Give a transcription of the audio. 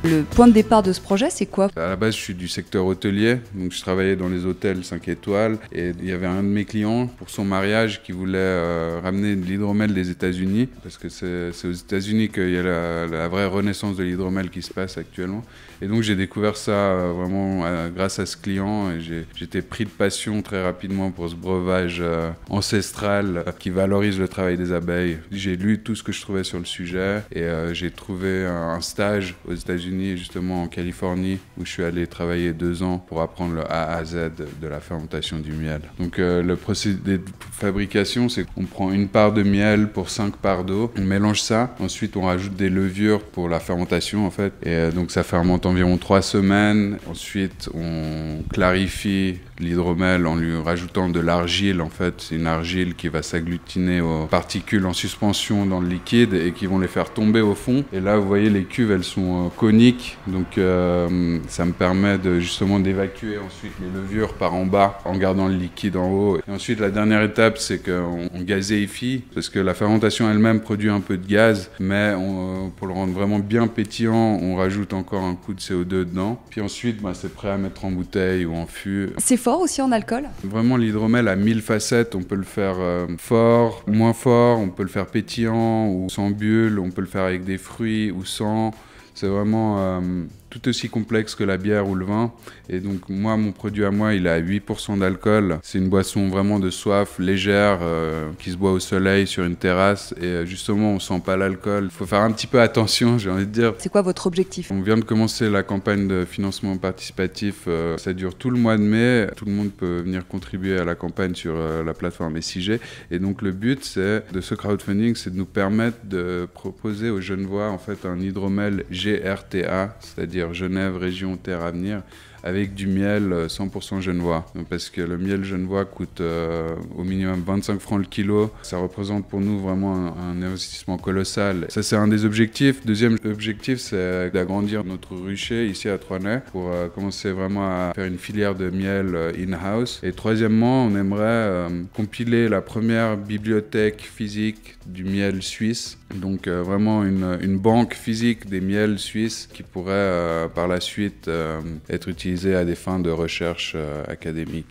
Le point de départ de ce projet, c'est quoi? À la base, je suis du secteur hôtelier, donc je travaillais dans les hôtels 5 étoiles et il y avait un de mes clients pour son mariage qui voulait ramener de l'hydromel des États-Unis parce que c'est aux États-Unis qu'il y a la vraie renaissance de l'hydromel qui se passe actuellement. Et donc j'ai découvert ça vraiment grâce à ce client et j'étais pris de passion très rapidement pour ce breuvage ancestral qui valorise le travail des abeilles. J'ai lu tout ce que je trouvais sur le sujet et j'ai trouvé un stage aux États-Unis, justement en Californie, où je suis allé travailler 2 ans pour apprendre le A à Z de la fermentation du miel. Donc le procédé de fabrication, c'est qu'on prend une part de miel pour 5 parts d'eau, on mélange ça, ensuite on rajoute des levures pour la fermentation en fait, et donc ça fermente environ 3 semaines. Ensuite on clarifie l'hydromel en lui rajoutant de l'argile. En fait, c'est une argile qui va s'agglutiner aux particules en suspension dans le liquide et qui vont les faire tomber au fond. Et là, vous voyez, les cuves, elles sont coniques, donc ça me permet justement d'évacuer ensuite les levures par en bas en gardant le liquide en haut. Et ensuite, la dernière étape, c'est qu'on gazéifie, parce que la fermentation elle-même produit un peu de gaz, mais pour le rendre vraiment bien pétillant, on rajoute encore un coup de CO2 dedans. Puis ensuite, c'est prêt à mettre en bouteille ou en fût. C'est fort aussi en alcool? Vraiment, l'hydromel a 1000 facettes. On peut le faire fort, moins fort, on peut le faire pétillant ou sans bulle, on peut le faire avec des fruits ou sans. C'est vraiment tout aussi complexe que la bière ou le vin. Et donc moi, mon produit à moi, il est à 8% d'alcool. C'est une boisson vraiment de soif, légère, qui se boit au soleil sur une terrasse. Et justement, on sent pas l'alcool. Il faut faire un petit peu attention, j'ai envie de dire. C'est quoi votre objectif? On vient de commencer la campagne de financement participatif. Ça dure tout le mois de mai. Tout le monde peut venir contribuer à la campagne sur la plateforme SIG. Et donc le but de ce crowdfunding, c'est de nous permettre de proposer aux Genevois en fait un hydromel GRTA, c'est-à-dire Genève Région Terre Avenir, avec du miel 100% genevois. Parce que le miel genevois coûte au minimum 25 francs le kilo. Ça représente pour nous vraiment un investissement colossal. Ça, c'est un des objectifs. Deuxième objectif, c'est d'agrandir notre rucher ici à Troisnay pour commencer vraiment à faire une filière de miel in-house. Et troisièmement, on aimerait compiler la première bibliothèque physique du miel suisse. Donc vraiment une banque physique des miels suisses qui pourrait par la suite être utilisée à des fins de recherche académique.